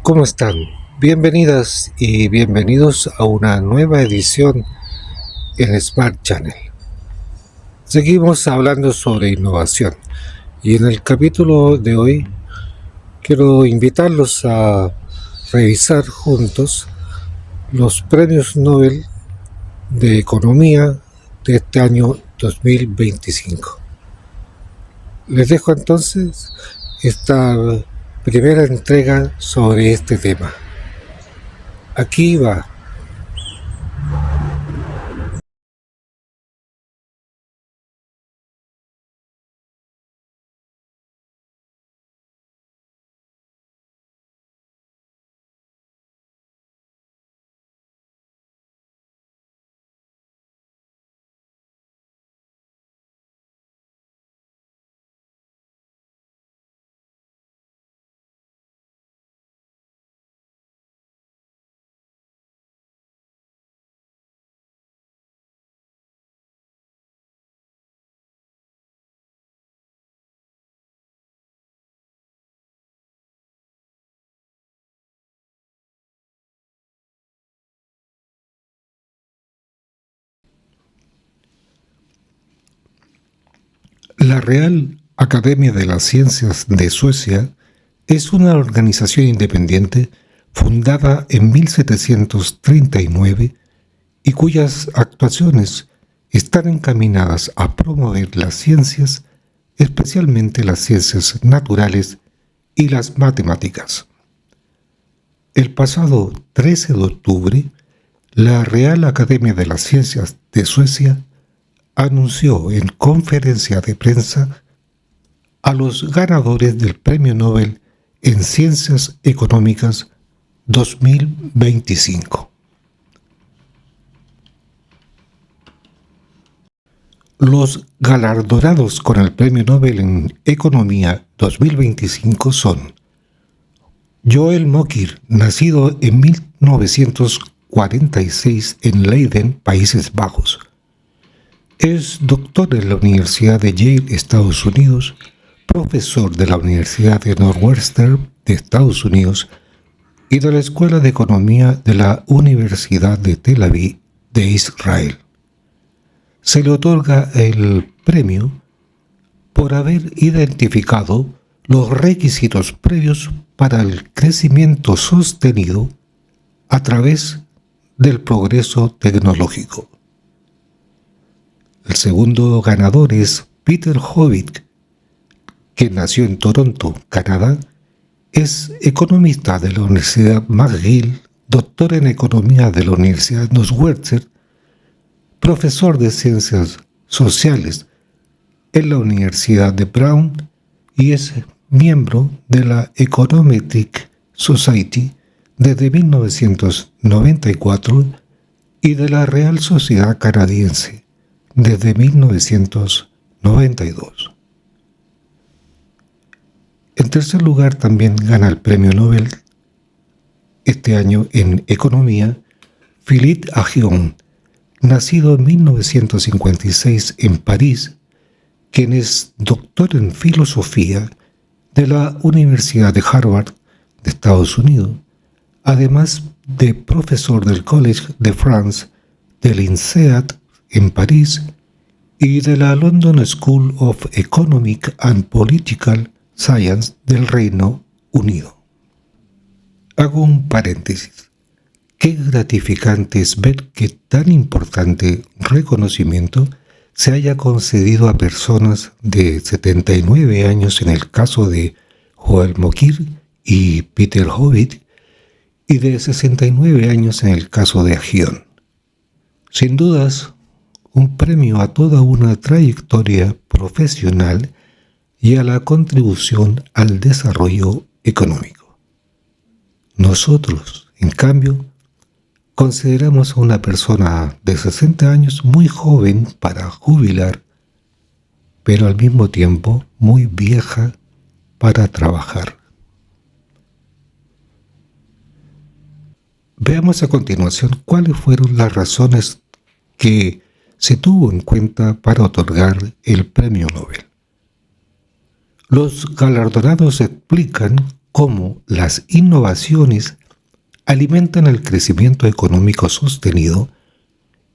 ¿Cómo están? Bienvenidas y bienvenidos a una nueva edición en Smart Channel. Seguimos hablando sobre innovación y en el capítulo de hoy quiero invitarlos a revisar juntos los premios Nobel de Economía de este año 2025. Les dejo entonces esta primera entrega sobre este tema. Aquí va. La Real Academia de las Ciencias de Suecia es una organización independiente fundada en 1739 y cuyas actuaciones están encaminadas a promover las ciencias, especialmente las ciencias naturales y las matemáticas. El pasado 13 de octubre, la Real Academia de las Ciencias de Suecia anunció en conferencia de prensa a los ganadores del Premio Nobel en Ciencias Económicas 2025. Los galardonados con el Premio Nobel en Economía 2025 son Joel Mokyr, nacido en 1946 en Leiden, Países Bajos. Es doctor en la Universidad de Yale, Estados Unidos, profesor de la Universidad de Northwestern de Estados Unidos y de la Escuela de Economía de la Universidad de Tel Aviv de Israel. Se le otorga el premio por haber identificado los requisitos previos para el crecimiento sostenido a través del progreso tecnológico. El segundo ganador es Peter Howitt, que nació en Toronto, Canadá. Es economista de la Universidad McGill, doctor en economía de la Universidad Northwestern, profesor de ciencias sociales en la Universidad de Brown y es miembro de la Econometric Society desde 1994 y de la Real Sociedad Canadiense desde 1992. En tercer lugar, también gana el Premio Nobel este año en Economía Philippe Aghion, nacido en 1956 en París, quien es doctor en Filosofía de la Universidad de Harvard de Estados Unidos, además de profesor del College de France, del INSEAD en París y de la London School of Economic and Political Science del Reino Unido. Hago un paréntesis. Qué gratificante es ver que tan importante reconocimiento se haya concedido a personas de 79 años en el caso de Joel Mokyr y Peter Howitt y de 69 años en el caso de Agion. Sin dudas, un premio a toda una trayectoria profesional y a la contribución al desarrollo económico. Nosotros, en cambio, consideramos a una persona de 60 años muy joven para jubilar, pero al mismo tiempo muy vieja para trabajar. Veamos a continuación cuáles fueron las razones que se tuvo en cuenta para otorgar el Premio Nobel. Los galardonados explican cómo las innovaciones alimentan el crecimiento económico sostenido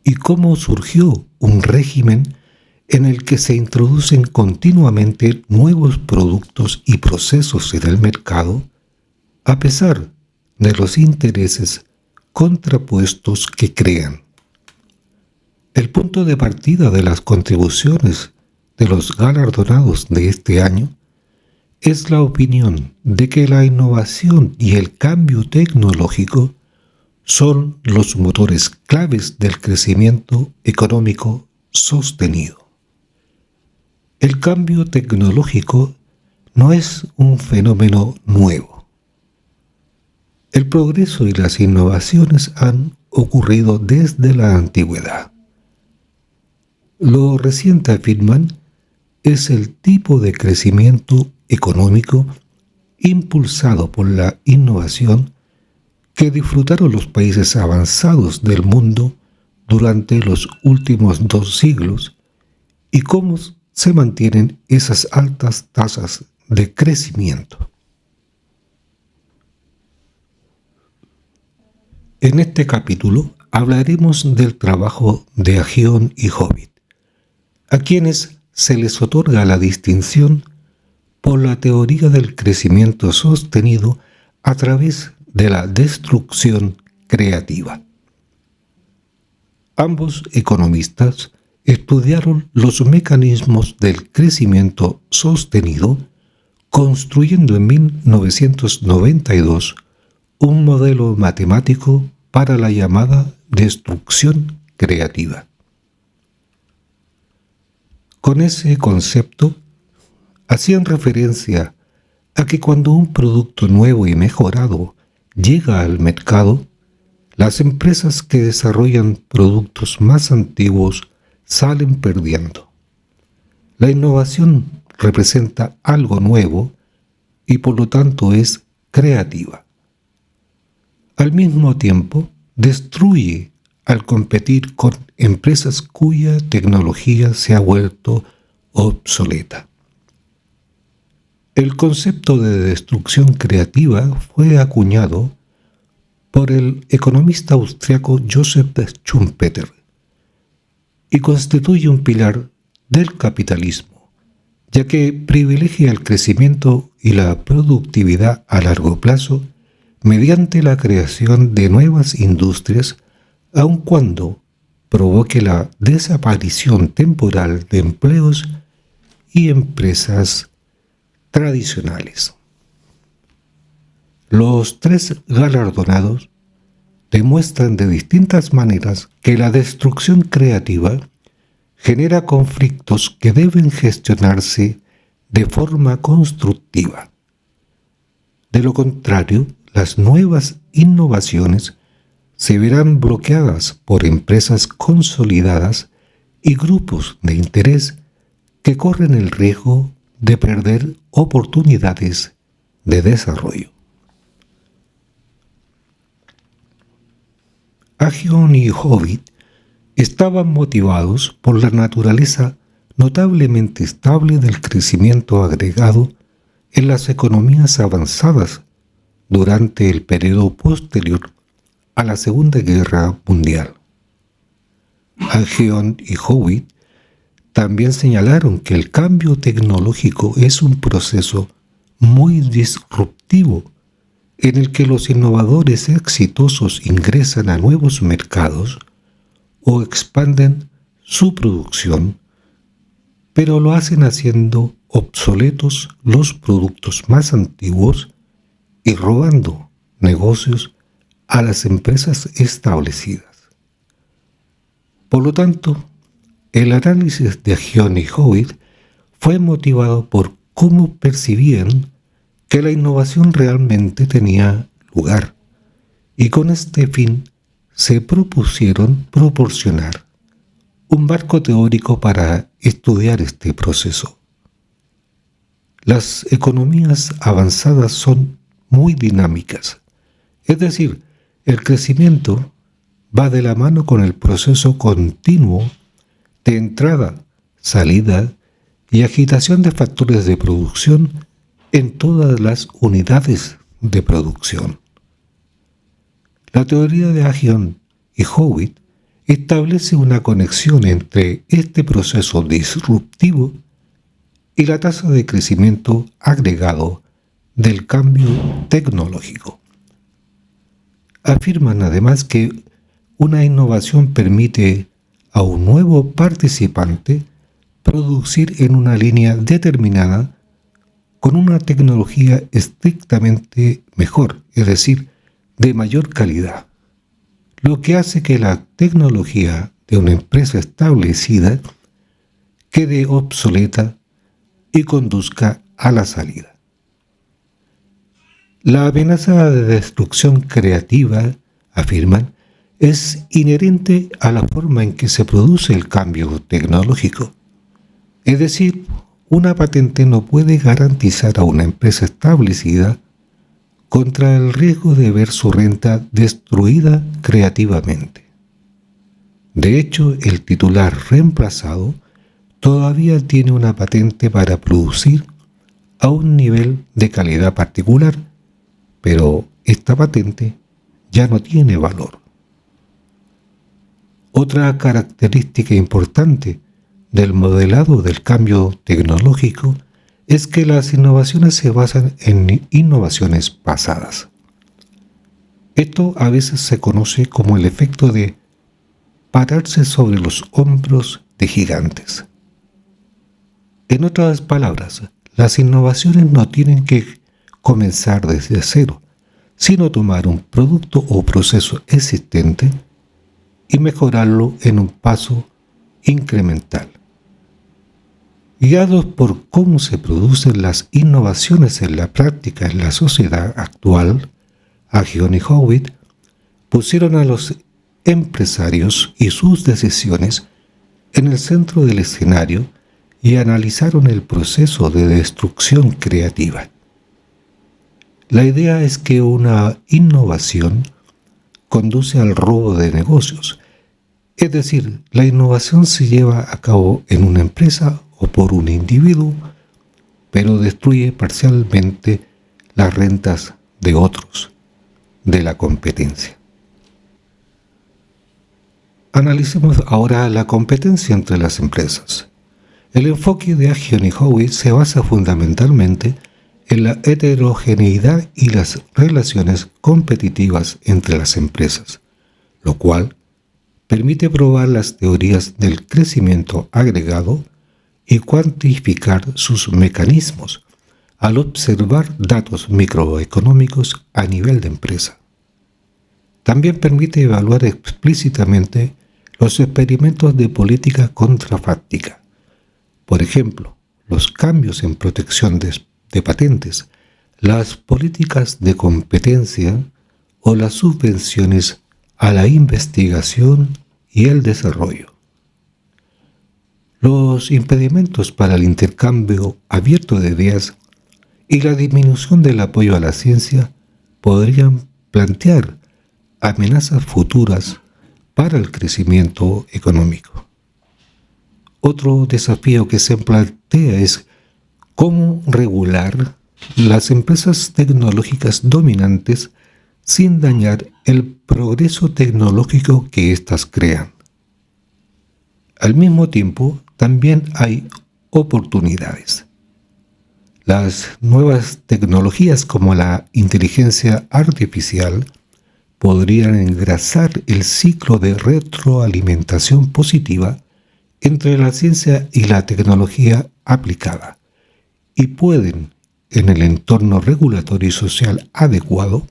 y cómo surgió un régimen en el que se introducen continuamente nuevos productos y procesos en el mercado, a pesar de los intereses contrapuestos que crean. El punto de partida de las contribuciones de los galardonados de este año es la opinión de que la innovación y el cambio tecnológico son los motores claves del crecimiento económico sostenido. El cambio tecnológico no es un fenómeno nuevo. El progreso y las innovaciones han ocurrido desde la antigüedad. Lo reciente, afirman, es el tipo de crecimiento económico impulsado por la innovación que disfrutaron los países avanzados del mundo durante los últimos 2 siglos y cómo se mantienen esas altas tasas de crecimiento. En este capítulo hablaremos del trabajo de Agion y Howitt, a quienes se les otorga la distinción por la teoría del crecimiento sostenido a través de la destrucción creativa. Ambos economistas estudiaron los mecanismos del crecimiento sostenido, construyendo en 1992 un modelo matemático para la llamada destrucción creativa. Con ese concepto, hacían referencia a que cuando un producto nuevo y mejorado llega al mercado, las empresas que desarrollan productos más antiguos salen perdiendo. La innovación representa algo nuevo y por lo tanto es creativa. Al mismo tiempo, destruye al competir con empresas cuya tecnología se ha vuelto obsoleta. El concepto de destrucción creativa fue acuñado por el economista austriaco Joseph Schumpeter y constituye un pilar del capitalismo, ya que privilegia el crecimiento y la productividad a largo plazo mediante la creación de nuevas industrias, aun cuando provoque la desaparición temporal de empleos y empresas tradicionales. Los 3 galardonados demuestran de distintas maneras que la destrucción creativa genera conflictos que deben gestionarse de forma constructiva. De lo contrario, las nuevas innovaciones se verán bloqueadas por empresas consolidadas y grupos de interés que corren el riesgo de perder oportunidades de desarrollo. Agion y Howitt estaban motivados por la naturaleza notablemente estable del crecimiento agregado en las economías avanzadas durante el periodo posterior a la Segunda Guerra Mundial. Agion y Howitt también señalaron que el cambio tecnológico es un proceso muy disruptivo en el que los innovadores exitosos ingresan a nuevos mercados o expanden su producción, pero lo hacen haciendo obsoletos los productos más antiguos y robando negocios a las empresas establecidas. Por lo tanto, el análisis de Gion y Howitt fue motivado por cómo percibían que la innovación realmente tenía lugar, y con este fin se propusieron proporcionar un marco teórico para estudiar este proceso. Las economías avanzadas son muy dinámicas, es decir, el crecimiento va de la mano con el proceso continuo de entrada, salida y agitación de factores de producción en todas las unidades de producción. La teoría de Gion y Howitt establece una conexión entre este proceso disruptivo y la tasa de crecimiento agregado del cambio tecnológico. Afirman además que una innovación permite a un nuevo participante producir en una línea determinada con una tecnología estrictamente mejor, es decir, de mayor calidad, lo que hace que la tecnología de una empresa establecida quede obsoleta y conduzca a la salida. La amenaza de destrucción creativa, afirman, es inherente a la forma en que se produce el cambio tecnológico. Es decir, una patente no puede garantizar a una empresa establecida contra el riesgo de ver su renta destruida creativamente. De hecho, el titular reemplazado todavía tiene una patente para producir a un nivel de calidad particular, pero esta patente ya no tiene valor. Otra característica importante del modelado del cambio tecnológico es que las innovaciones se basan en innovaciones pasadas. Esto a veces se conoce como el efecto de pararse sobre los hombros de gigantes. En otras palabras, las innovaciones no tienen que comenzar desde cero, sino tomar un producto o proceso existente y mejorarlo en un paso incremental. Guiados por cómo se producen las innovaciones en la práctica en la sociedad actual, Gion y Howitt pusieron a los empresarios y sus decisiones en el centro del escenario y analizaron el proceso de destrucción creativa. La idea es que una innovación conduce al robo de negocios, es decir, la innovación se lleva a cabo en una empresa o por un individuo, pero destruye parcialmente las rentas de otros, de la competencia. Analicemos ahora la competencia entre las empresas. El enfoque de Gion y Howitt se basa fundamentalmente en la heterogeneidad y las relaciones competitivas entre las empresas, lo cual permite probar las teorías del crecimiento agregado y cuantificar sus mecanismos al observar datos microeconómicos a nivel de empresa. También permite evaluar explícitamente los experimentos de política contrafáctica, por ejemplo, los cambios en protección de patentes, las políticas de competencia o las subvenciones a la investigación y el desarrollo. Los impedimentos para el intercambio abierto de ideas y la disminución del apoyo a la ciencia podrían plantear amenazas futuras para el crecimiento económico. Otro desafío que se plantea es cómo regular las empresas tecnológicas dominantes sin dañar el progreso tecnológico que éstas crean. Al mismo tiempo, también hay oportunidades. Las nuevas tecnologías como la inteligencia artificial podrían engrasar el ciclo de retroalimentación positiva entre la ciencia y la tecnología aplicada y pueden, en el entorno regulatorio y social adecuado,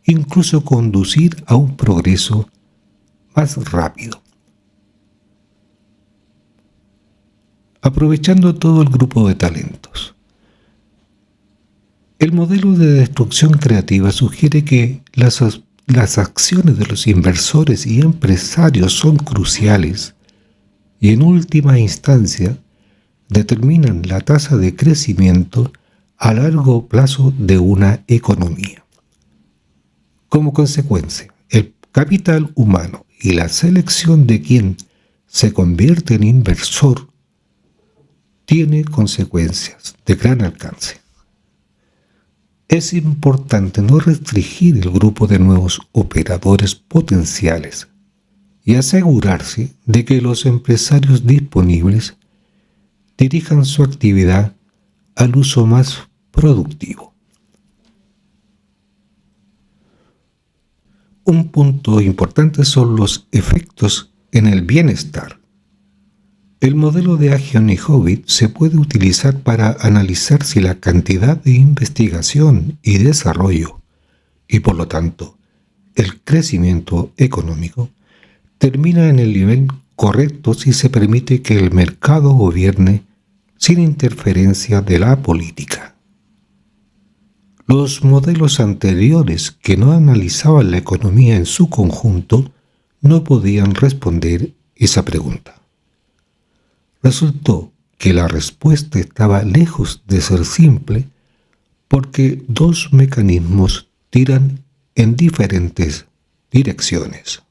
incluso conducir a un progreso más rápido. Aprovechando todo el grupo de talentos. El modelo de destrucción creativa sugiere que las acciones de los inversores y empresarios son cruciales y en última instancia determinan la tasa de crecimiento a largo plazo de una economía. Como consecuencia, el capital humano y la selección de quien se convierte en inversor tiene consecuencias de gran alcance. Es importante no restringir el grupo de nuevos operadores potenciales y asegurarse de que los empresarios disponibles dirijan su actividad al uso más productivo. Un punto importante son los efectos en el bienestar. El modelo de Aghion y Howitt se puede utilizar para analizar si la cantidad de investigación y desarrollo, y por lo tanto el crecimiento económico, termina en el nivel correcto si se permite que el mercado gobierne sin interferencia de la política. Los modelos anteriores que no analizaban la economía en su conjunto no podían responder esa pregunta. Resultó que la respuesta estaba lejos de ser simple porque dos mecanismos tiran en diferentes direcciones.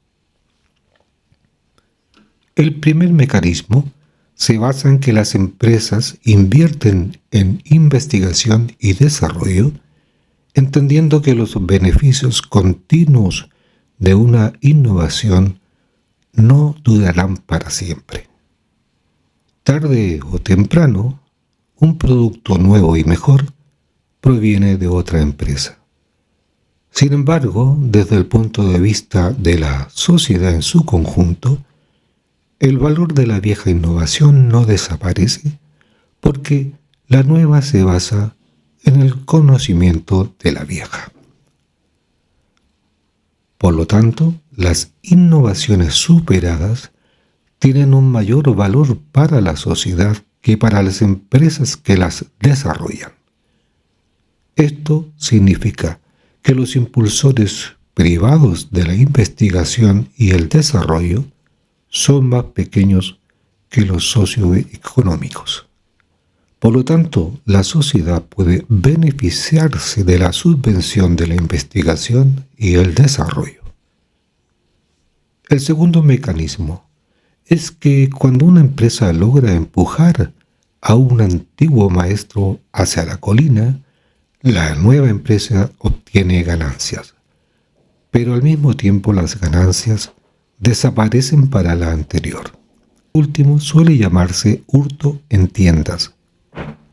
El primer mecanismo se basa en que las empresas invierten en investigación y desarrollo, entendiendo que los beneficios continuos de una innovación no durarán para siempre. Tarde o temprano, un producto nuevo y mejor proviene de otra empresa. Sin embargo, desde el punto de vista de la sociedad en su conjunto, el valor de la vieja innovación no desaparece porque la nueva se basa en el conocimiento de la vieja. Por lo tanto, las innovaciones superadas tienen un mayor valor para la sociedad que para las empresas que las desarrollan. Esto significa que los impulsores privados de la investigación y el desarrollo son más pequeños que los socioeconómicos. Por lo tanto, la sociedad puede beneficiarse de la subvención de la investigación y el desarrollo. El segundo mecanismo es que cuando una empresa logra empujar a un antiguo maestro hacia la colina, la nueva empresa obtiene ganancias, pero al mismo tiempo las ganancias desaparecen para la anterior. Último suele llamarse hurto en tiendas,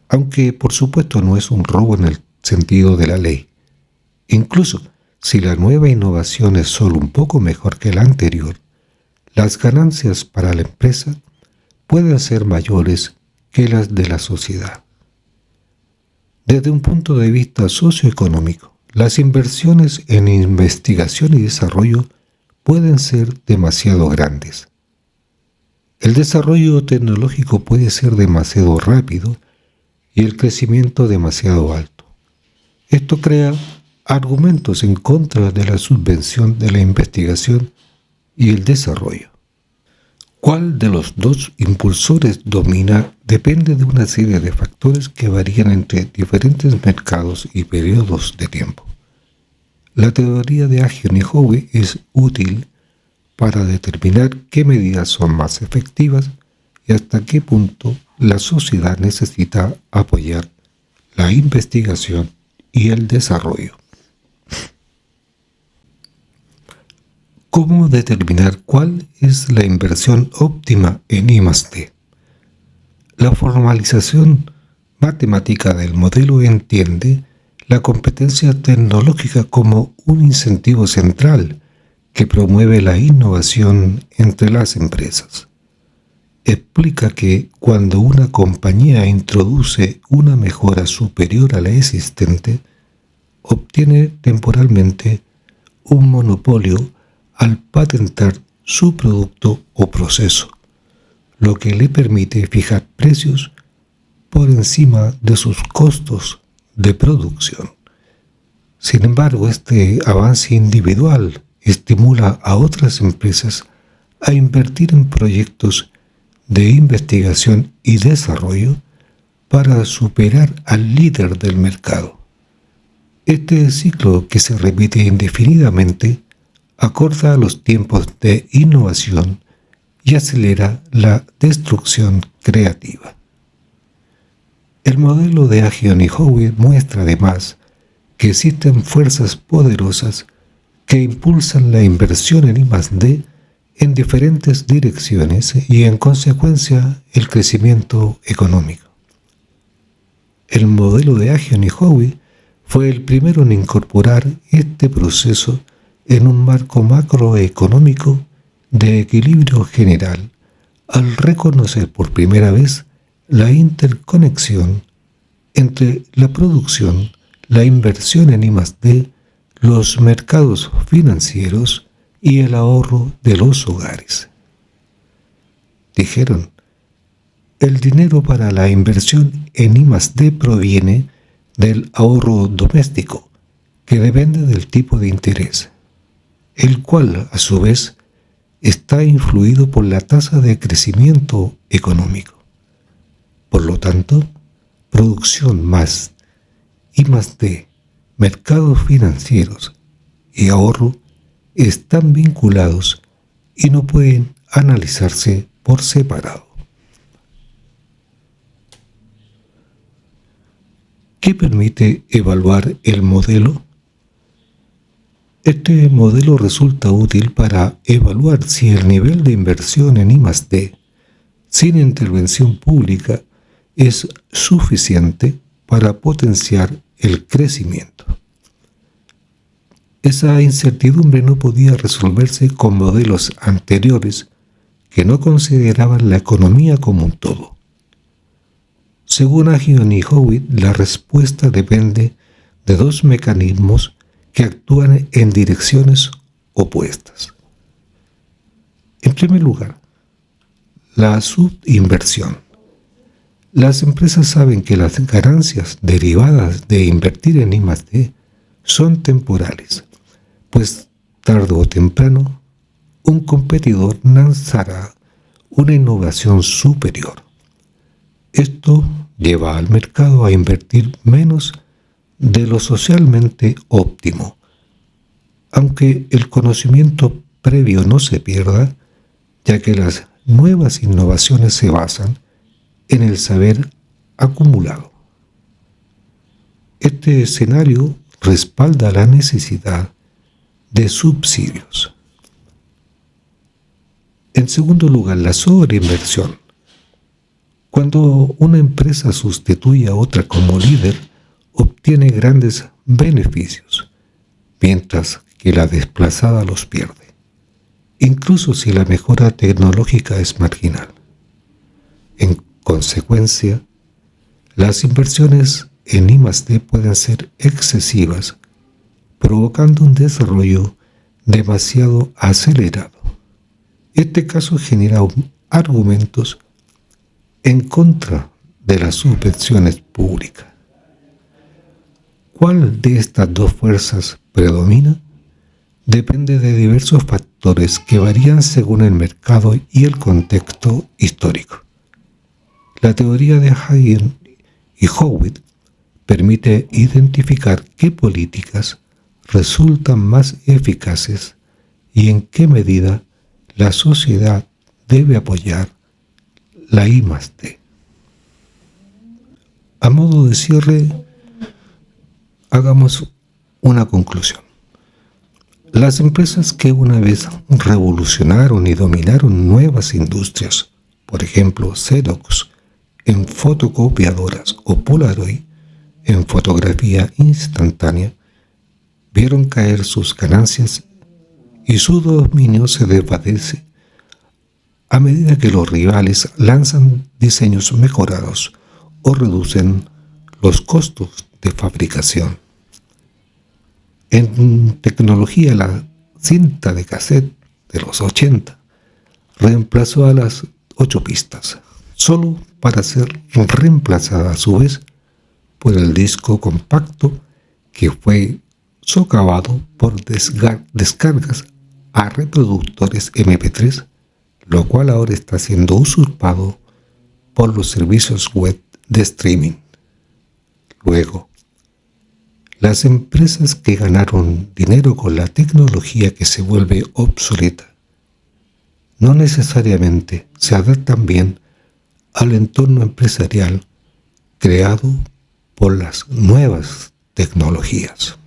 aunque por supuesto no es un robo en el sentido de la ley. Incluso si la nueva innovación es solo un poco mejor que la anterior, las ganancias para la empresa pueden ser mayores que las de la sociedad. Desde un punto de vista socioeconómico, las inversiones en investigación y desarrollo pueden ser demasiado grandes. El desarrollo tecnológico puede ser demasiado rápido y el crecimiento demasiado alto. Esto crea argumentos en contra de la subvención de la investigación y el desarrollo. ¿Cuál de los dos impulsores domina? Depende de una serie de factores que varían entre diferentes mercados y periodos de tiempo. La teoría de Aghion y Howitt es útil para determinar qué medidas son más efectivas y hasta qué punto la sociedad necesita apoyar la investigación y el desarrollo. ¿Cómo determinar cuál es la inversión óptima en I+D? La formalización matemática del modelo entiende la competencia tecnológica como un incentivo central que promueve la innovación entre las empresas. Explica que cuando una compañía introduce una mejora superior a la existente, obtiene temporalmente un monopolio al patentar su producto o proceso, lo que le permite fijar precios por encima de sus costos de producción. Sin embargo, este avance individual estimula a otras empresas a invertir en proyectos de investigación y desarrollo para superar al líder del mercado. Este ciclo, que se repite indefinidamente, acorta los tiempos de innovación y acelera la destrucción creativa. El modelo de Aghion y Howitt muestra además que existen fuerzas poderosas que impulsan la inversión en I+D en diferentes direcciones y, en consecuencia, el crecimiento económico. El modelo de Aghion y Howitt fue el primero en incorporar este proceso en un marco macroeconómico de equilibrio general, al reconocer por primera vez la interconexión entre la producción, la inversión en I+D, los mercados financieros y el ahorro de los hogares. Dijeron, el dinero para la inversión en I+D proviene del ahorro doméstico, que depende del tipo de interés, el cual, a su vez, está influido por la tasa de crecimiento económico. Por lo tanto, producción más I+D, mercados financieros y ahorro están vinculados y no pueden analizarse por separado. ¿Qué permite evaluar el modelo? Este modelo resulta útil para evaluar si el nivel de inversión en I+D, sin intervención pública, es suficiente para potenciar el crecimiento. Esa incertidumbre no podía resolverse con modelos anteriores que no consideraban la economía como un todo. Según Aghion y Howitt, la respuesta depende de dos mecanismos que actúan en direcciones opuestas. En primer lugar, la subinversión. Las empresas saben que las ganancias derivadas de invertir en I+D son temporales, pues tarde o temprano un competidor lanzará una innovación superior. Esto lleva al mercado a invertir menos de lo socialmente óptimo. Aunque el conocimiento previo no se pierda, ya que las nuevas innovaciones se basan en el saber acumulado. Este escenario respalda la necesidad de subsidios. En segundo lugar, la sobreinversión. Cuando una empresa sustituye a otra como líder, obtiene grandes beneficios, mientras que la desplazada los pierde, incluso si la mejora tecnológica es marginal. En consecuencia, las inversiones en I+D pueden ser excesivas, provocando un desarrollo demasiado acelerado. Este caso genera argumentos en contra de las subvenciones públicas. ¿Cuál de estas dos fuerzas predomina? Depende de diversos factores que varían según el mercado y el contexto histórico. La teoría de Aghion y Howitt permite identificar qué políticas resultan más eficaces y en qué medida la sociedad debe apoyar la I+D. A modo de cierre, hagamos una conclusión. Las empresas que una vez revolucionaron y dominaron nuevas industrias, por ejemplo Xerox en fotocopiadoras o Polaroid en fotografía instantánea vieron caer sus ganancias y su dominio se desvanece a medida que los rivales lanzan diseños mejorados o reducen los costos de fabricación. En tecnología, la cinta de cassette de los 80 reemplazó a las 8 pistas, solo para ser reemplazada a su vez por el disco compacto, que fue socavado por descargas a reproductores MP3, lo cual ahora está siendo usurpado por los servicios web de streaming. Luego, las empresas que ganaron dinero con la tecnología que se vuelve obsoleta no necesariamente se adaptan bien al entorno empresarial creado por las nuevas tecnologías.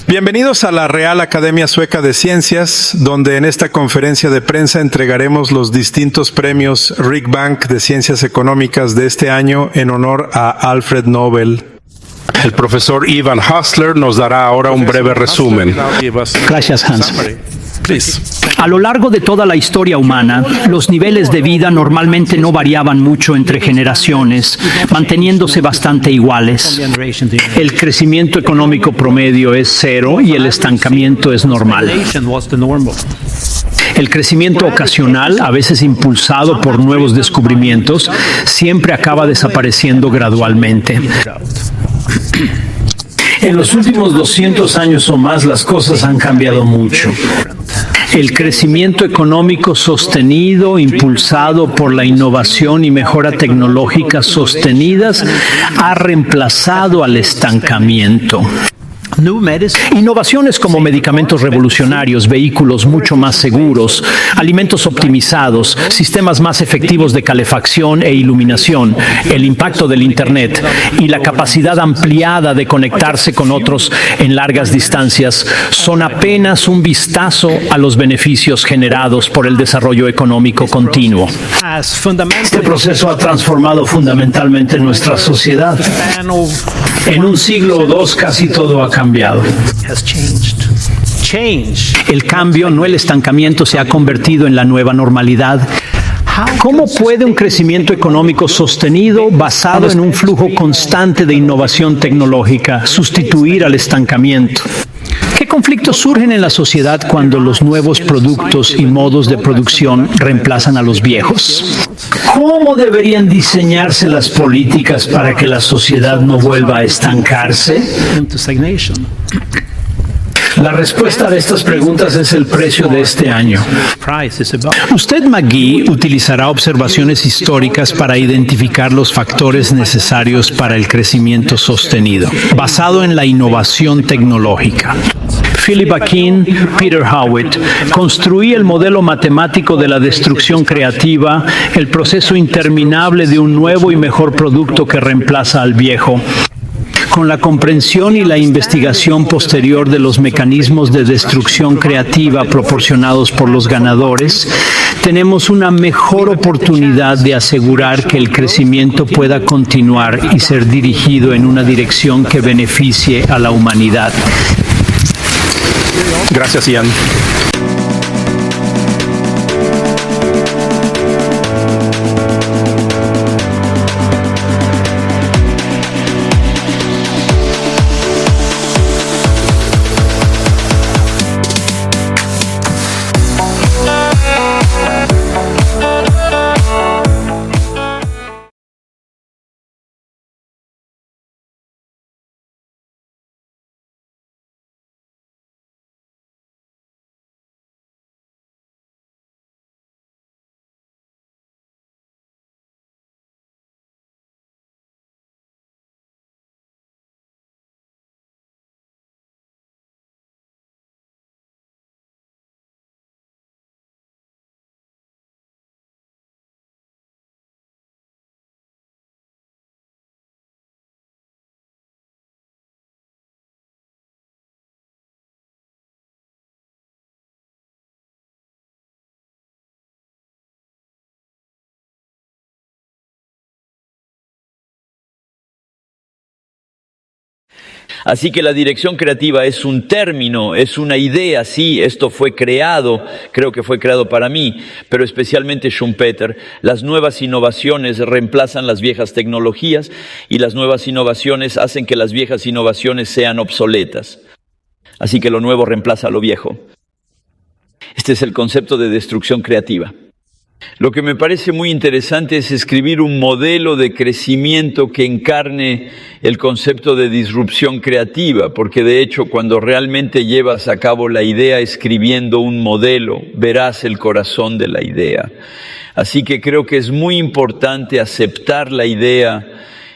Bienvenidos a la Real Academia Sueca de Ciencias, donde en esta conferencia de prensa entregaremos los distintos premios Riksbank de Ciencias Económicas de este año en honor a Alfred Nobel. El profesor Ivan Hustler nos dará ahora un breve resumen. Gracias, Hans. A lo largo de toda la historia humana, los niveles de vida normalmente no variaban mucho entre generaciones, manteniéndose bastante iguales. El crecimiento económico promedio es cero y el estancamiento es normal. El crecimiento ocasional, a veces impulsado por nuevos descubrimientos, siempre acaba desapareciendo gradualmente. En los últimos 200 años o más, las cosas han cambiado mucho. El crecimiento económico sostenido, impulsado por la innovación y mejora tecnológica sostenidas, ha reemplazado al estancamiento. Innovaciones como medicamentos revolucionarios, vehículos mucho más seguros, alimentos optimizados, sistemas más efectivos de calefacción e iluminación, el impacto del Internet y la capacidad ampliada de conectarse con otros en largas distancias son apenas un vistazo a los beneficios generados por el desarrollo económico continuo. Este proceso ha transformado fundamentalmente nuestra sociedad. En un siglo o dos casi todo ha cambiado. El cambio, no el estancamiento, se ha convertido en la nueva normalidad. ¿Cómo puede un crecimiento económico sostenido, basado en un flujo constante de innovación tecnológica, sustituir al estancamiento? ¿Qué conflictos surgen en la sociedad cuando los nuevos productos y modos de producción reemplazan a los viejos? ¿Cómo deberían diseñarse las políticas para que la sociedad no vuelva a estancarse? La respuesta a estas preguntas es el precio de este año. Usted, McGee, utilizará observaciones históricas para identificar los factores necesarios para el crecimiento sostenido, basado en la innovación tecnológica. Philip Akin, Peter Howitt, construí el modelo matemático de la destrucción creativa, el proceso interminable de un nuevo y mejor producto que reemplaza al viejo. Con la comprensión y la investigación posterior de los mecanismos de destrucción creativa proporcionados por los ganadores, tenemos una mejor oportunidad de asegurar que el crecimiento pueda continuar y ser dirigido en una dirección que beneficie a la humanidad. Gracias, Ian. Así que la dirección creativa es un término, es una idea, sí, esto fue creado, creo que fue creado para mí, pero especialmente Schumpeter. Las nuevas innovaciones reemplazan las viejas tecnologías y las nuevas innovaciones hacen que las viejas innovaciones sean obsoletas. Así que lo nuevo reemplaza a lo viejo. Este es el concepto de destrucción creativa. Lo que me parece muy interesante es escribir un modelo de crecimiento que encarne el concepto de disrupción creativa, porque de hecho cuando realmente llevas a cabo la idea escribiendo un modelo, verás el corazón de la idea. Así que creo que es muy importante aceptar la idea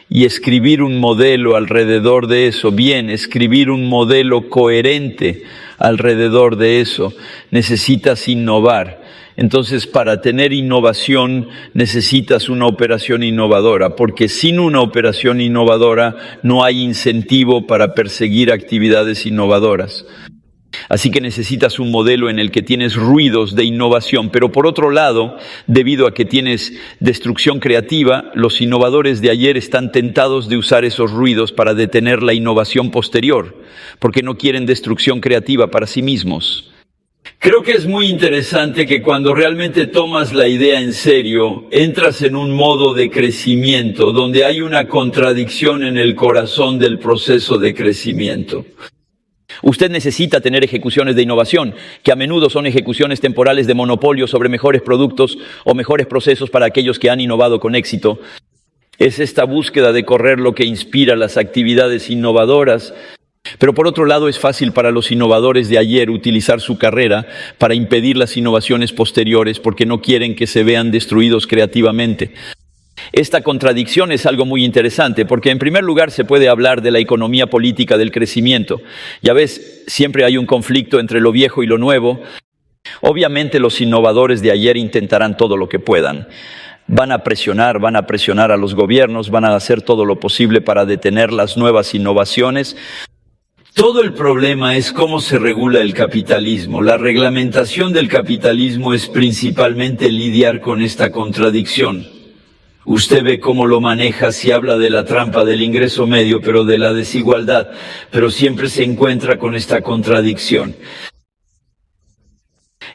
y escribir un modelo alrededor de eso. Bien, escribir un modelo coherente alrededor de eso. Necesitas innovar. Entonces, para tener innovación necesitas una operación innovadora, porque sin una operación innovadora no hay incentivo para perseguir actividades innovadoras. Así que necesitas un modelo en el que tienes ruidos de innovación, pero por otro lado, debido a que tienes destrucción creativa, los innovadores de ayer están tentados de usar esos ruidos para detener la innovación posterior, porque no quieren destrucción creativa para sí mismos. Creo que es muy interesante que cuando realmente tomas la idea en serio, entras en un modo de crecimiento, donde hay una contradicción en el corazón del proceso de crecimiento. Usted necesita tener ejecuciones de innovación, que a menudo son ejecuciones temporales de monopolio sobre mejores productos o mejores procesos para aquellos que han innovado con éxito. Es esta búsqueda de correr lo que inspira las actividades innovadoras. Pero por otro lado es fácil para los innovadores de ayer utilizar su carrera para impedir las innovaciones posteriores porque no quieren que se vean destruidos creativamente. Esta contradicción es algo muy interesante porque en primer lugar se puede hablar de la economía política del crecimiento. Ya ves, siempre hay un conflicto entre lo viejo y lo nuevo. Obviamente los innovadores de ayer intentarán todo lo que puedan. Van a presionar a los gobiernos, van a hacer todo lo posible para detener las nuevas innovaciones. Todo el problema es cómo se regula el capitalismo. La reglamentación del capitalismo es principalmente lidiar con esta contradicción. Usted ve cómo lo maneja si habla de la trampa del ingreso medio, pero de la desigualdad, pero siempre se encuentra con esta contradicción.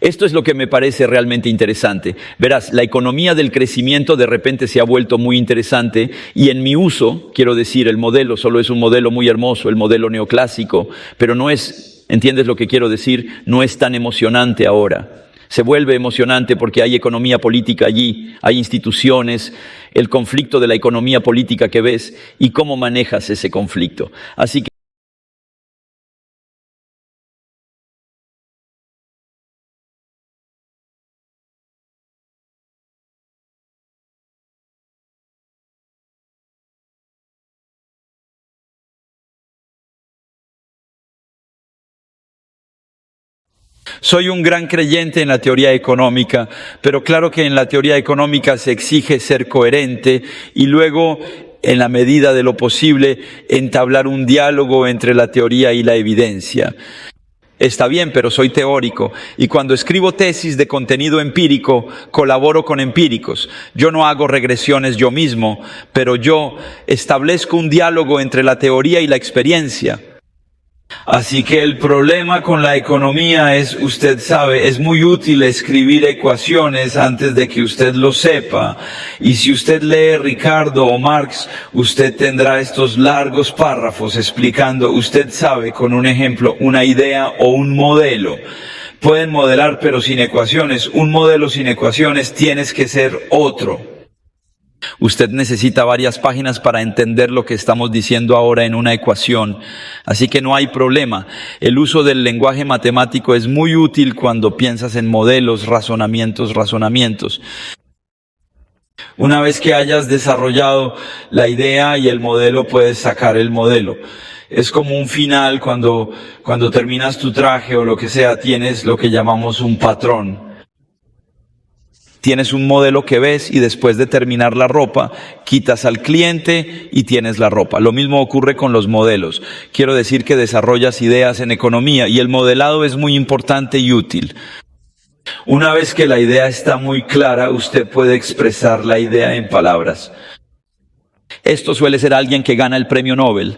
Esto es lo que me parece realmente interesante. Verás, la economía del crecimiento de repente se ha vuelto muy interesante y en mi uso, quiero decir, el modelo solo es un modelo muy hermoso, el modelo neoclásico, pero no es, ¿entiendes lo que quiero decir? No es tan emocionante ahora. Se vuelve emocionante porque hay economía política allí, hay instituciones, el conflicto de la economía política que ves y cómo manejas ese conflicto. Así que soy un gran creyente en la teoría económica, pero claro que en la teoría económica se exige ser coherente y luego, en la medida de lo posible, entablar un diálogo entre la teoría y la evidencia. Está bien, pero soy teórico y cuando escribo tesis de contenido empírico, colaboro con empíricos. Yo no hago regresiones yo mismo, pero yo establezco un diálogo entre la teoría y la experiencia. Así que el problema con la economía es, usted sabe, es muy útil escribir ecuaciones antes de que usted lo sepa. Y si usted lee Ricardo o Marx, usted tendrá estos largos párrafos explicando, usted sabe, con un ejemplo, una idea o un modelo. Pueden modelar pero sin ecuaciones. Un modelo sin ecuaciones tienes que ser otro. Usted necesita varias páginas para entender lo que estamos diciendo ahora en una ecuación. Así que no hay problema. El uso del lenguaje matemático es muy útil cuando piensas en modelos, razonamientos. Una vez que hayas desarrollado la idea y el modelo, puedes sacar el modelo. Es como un final cuando terminas tu traje o lo que sea, tienes lo que llamamos un patrón. Tienes un modelo que ves y después de terminar la ropa, quitas al cliente y tienes la ropa. Lo mismo ocurre con los modelos. Quiero decir que desarrollas ideas en economía y el modelado es muy importante y útil. Una vez que la idea está muy clara, usted puede expresar la idea en palabras. Esto suele ser alguien que gana el premio Nobel.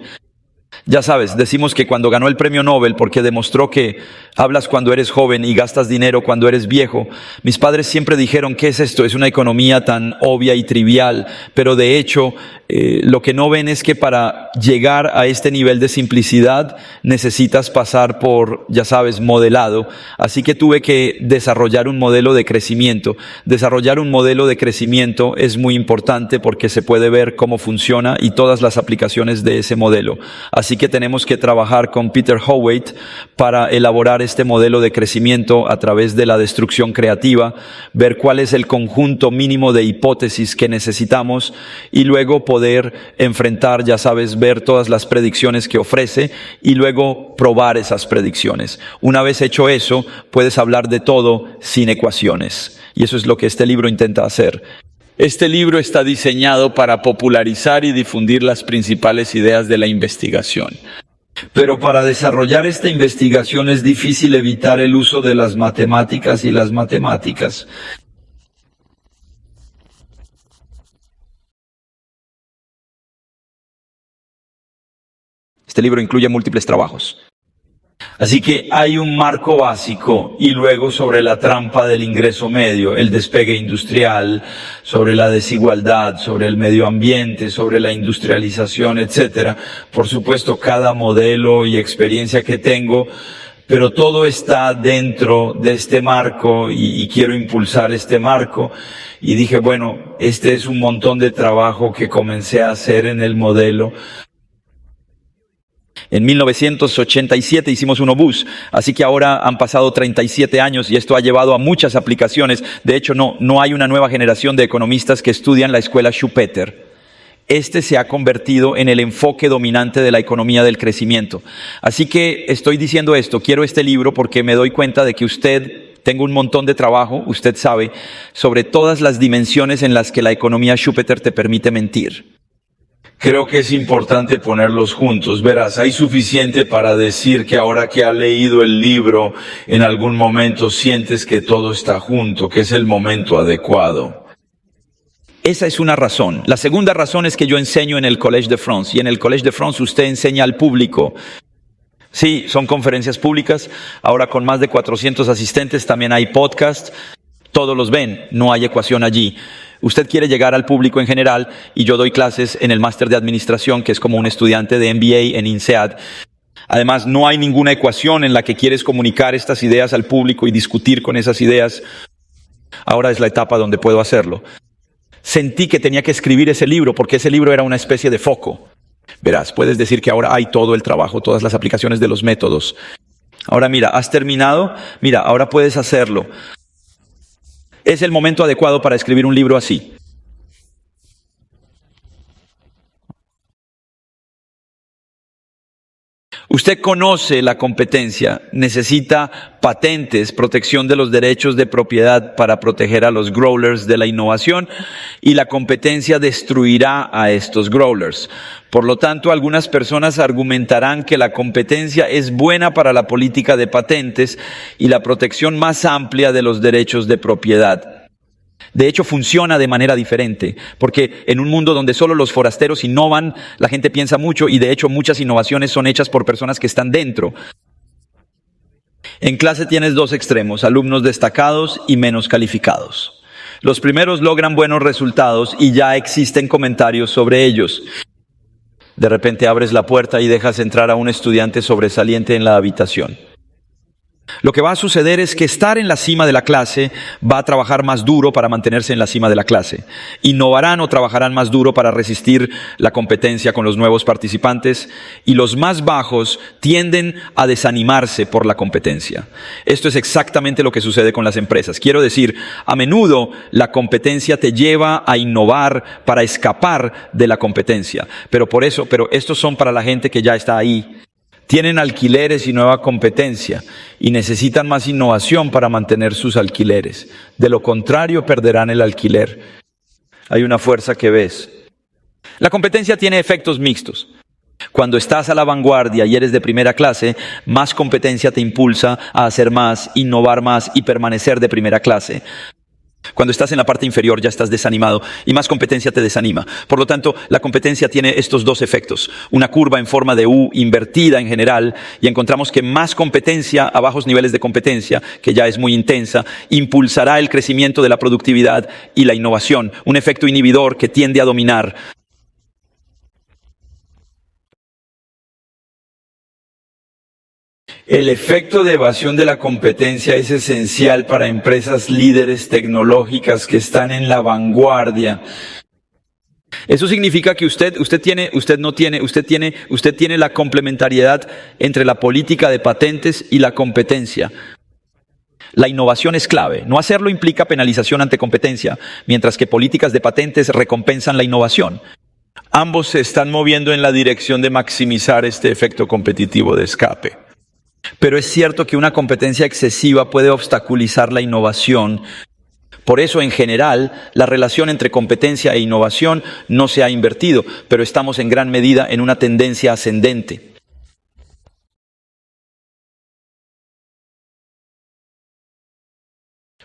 Ya sabes, decimos que cuando ganó el premio Nobel, porque demostró que hablas cuando eres joven y gastas dinero cuando eres viejo, mis padres siempre dijeron, ¿qué es esto? Es una economía tan obvia y trivial, pero de hecho, lo que no ven es que para llegar a este nivel de simplicidad necesitas pasar por, ya sabes, modelado. Así que tuve que desarrollar un modelo de crecimiento. Desarrollar un modelo de crecimiento es muy importante porque se puede ver cómo funciona y todas las aplicaciones de ese modelo. Así que tenemos que trabajar con Peter Howitt para elaborar este modelo de crecimiento a través de la destrucción creativa, ver cuál es el conjunto mínimo de hipótesis que necesitamos y luego poder enfrentar, ya sabes, ver todas las predicciones que ofrece y luego probar esas predicciones. Una vez hecho eso, puedes hablar de todo sin ecuaciones. Y eso es lo que este libro intenta hacer. Este libro está diseñado para popularizar y difundir las principales ideas de la investigación. Pero para desarrollar esta investigación es difícil evitar el uso de las matemáticas y las matemáticas. Este libro incluye múltiples trabajos. Así que hay un marco básico y luego sobre la trampa del ingreso medio, el despegue industrial, sobre la desigualdad, sobre el medio ambiente, sobre la industrialización, etcétera. Por supuesto, cada modelo y experiencia que tengo, pero todo está dentro de este marco y quiero impulsar este marco. Y dije, bueno, este es un montón de trabajo que comencé a hacer en el modelo. En 1987 hicimos un obús, así que ahora han pasado 37 años y esto ha llevado a muchas aplicaciones. De hecho, no hay una nueva generación de economistas que estudian la escuela Schumpeter. Este se ha convertido en el enfoque dominante de la economía del crecimiento. Así que estoy diciendo esto, quiero este libro porque me doy cuenta de que tengo un montón de trabajo, usted sabe, sobre todas las dimensiones en las que la economía Schumpeter te permite mentir. Creo que es importante ponerlos juntos. Verás, hay suficiente para decir que ahora que has leído el libro, en algún momento sientes que todo está junto, que es el momento adecuado. Esa es una razón. La segunda razón es que yo enseño en el Collège de France, y en el Collège de France usted enseña al público. Sí, son conferencias públicas, ahora con más de 400 asistentes, también hay podcast, todos los ven, no hay ecuación allí. Usted quiere llegar al público en general y yo doy clases en el máster de administración, que es como un estudiante de MBA en INSEAD. Además, no hay ninguna ecuación en la que quieres comunicar estas ideas al público y discutir con esas ideas. Ahora es la etapa donde puedo hacerlo. Sentí que tenía que escribir ese libro porque ese libro era una especie de foco. Verás, puedes decir que ahora hay todo el trabajo, todas las aplicaciones de los métodos. Ahora mira, has terminado, mira, ahora puedes hacerlo. Es el momento adecuado para escribir un libro así. Usted conoce la competencia, necesita patentes, protección de los derechos de propiedad para proteger a los growlers de la innovación y la competencia destruirá a estos growlers. Por lo tanto, algunas personas argumentarán que la competencia es buena para la política de patentes y la protección más amplia de los derechos de propiedad. De hecho, funciona de manera diferente, porque en un mundo donde solo los forasteros innovan, la gente piensa mucho y de hecho muchas innovaciones son hechas por personas que están dentro. En clase tienes dos extremos, alumnos destacados y menos calificados. Los primeros logran buenos resultados y ya existen comentarios sobre ellos. De repente abres la puerta y dejas entrar a un estudiante sobresaliente en la habitación. Lo que va a suceder es que estar en la cima de la clase va a trabajar más duro para mantenerse en la cima de la clase. Innovarán o trabajarán más duro para resistir la competencia con los nuevos participantes y los más bajos tienden a desanimarse por la competencia. Esto es exactamente lo que sucede con las empresas. Quiero decir, a menudo la competencia te lleva a innovar para escapar de la competencia. Pero estos son para la gente que ya está ahí. Tienen alquileres y nueva competencia y necesitan más innovación para mantener sus alquileres. De lo contrario, perderán el alquiler. Hay una fuerza que ves. La competencia tiene efectos mixtos. Cuando estás a la vanguardia y eres de primera clase, más competencia te impulsa a hacer más, innovar más y permanecer de primera clase. Cuando estás en la parte inferior ya estás desanimado y más competencia te desanima. Por lo tanto, la competencia tiene estos dos efectos. Una curva en forma de U invertida en general, y encontramos que más competencia a bajos niveles de competencia, que ya es muy intensa, impulsará el crecimiento de la productividad y la innovación. Un efecto inhibidor que tiende a dominar. El efecto de evasión de la competencia es esencial para empresas líderes tecnológicas que están en la vanguardia. Eso significa que usted tiene la complementariedad entre la política de patentes y la competencia. La innovación es clave. No hacerlo implica penalización ante competencia, mientras que políticas de patentes recompensan la innovación. Ambos se están moviendo en la dirección de maximizar este efecto competitivo de escape. Pero es cierto que una competencia excesiva puede obstaculizar la innovación. Por eso, en general, la relación entre competencia e innovación no se ha invertido, pero estamos en gran medida en una tendencia ascendente.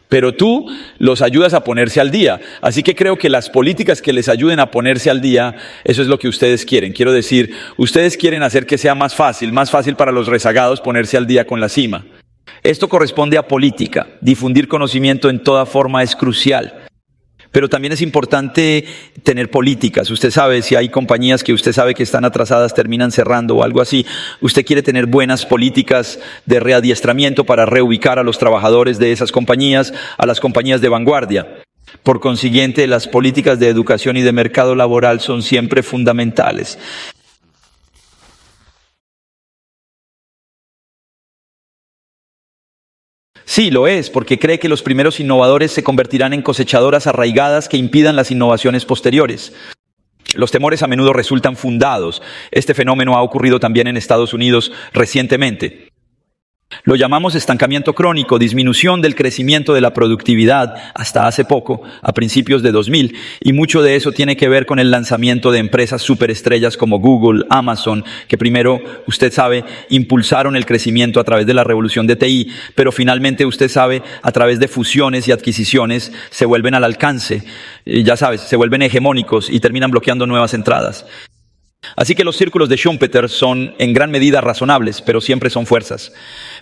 Pero tú los ayudas a ponerse al día. Así que creo que las políticas que les ayuden a ponerse al día, eso es lo que ustedes quieren. Quiero decir, ustedes quieren hacer que sea más fácil para los rezagados ponerse al día con la cima. Esto corresponde a política. Difundir conocimiento en toda forma es crucial. Pero también es importante tener políticas. Usted sabe, si hay compañías que usted sabe que están atrasadas, terminan cerrando o algo así. Usted quiere tener buenas políticas de readiestramiento para reubicar a los trabajadores de esas compañías a las compañías de vanguardia. Por consiguiente, las políticas de educación y de mercado laboral son siempre fundamentales. Sí, lo es, porque cree que los primeros innovadores se convertirán en cosechadoras arraigadas que impidan las innovaciones posteriores. Los temores a menudo resultan fundados. Este fenómeno ha ocurrido también en Estados Unidos recientemente. Lo llamamos estancamiento crónico, disminución del crecimiento de la productividad hasta hace poco, a principios de 2000, y mucho de eso tiene que ver con el lanzamiento de empresas superestrellas como Google, Amazon, que primero, usted sabe, impulsaron el crecimiento a través de la revolución de TI, pero finalmente, usted sabe, a través de fusiones y adquisiciones se vuelven al alcance, ya sabes, se vuelven hegemónicos y terminan bloqueando nuevas entradas. Así que los círculos de Schumpeter son en gran medida razonables, pero siempre son fuerzas.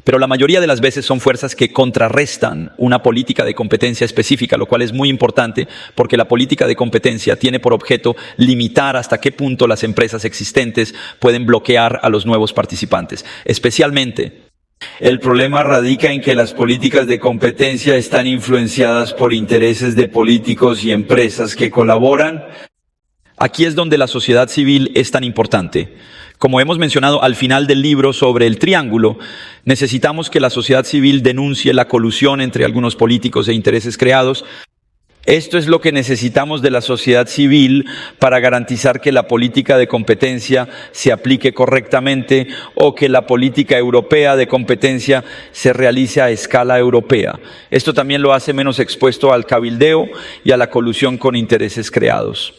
Pero la mayoría de las veces son fuerzas que contrarrestan una política de competencia específica, lo cual es muy importante porque la política de competencia tiene por objeto limitar hasta qué punto las empresas existentes pueden bloquear a los nuevos participantes. Especialmente, el problema radica en que las políticas de competencia están influenciadas por intereses de políticos y empresas que colaboran. Aquí es donde la sociedad civil es tan importante. Como hemos mencionado al final del libro sobre el triángulo, necesitamos que la sociedad civil denuncie la colusión entre algunos políticos e intereses creados. Esto es lo que necesitamos de la sociedad civil para garantizar que la política de competencia se aplique correctamente o que la política europea de competencia se realice a escala europea. Esto también lo hace menos expuesto al cabildeo y a la colusión con intereses creados.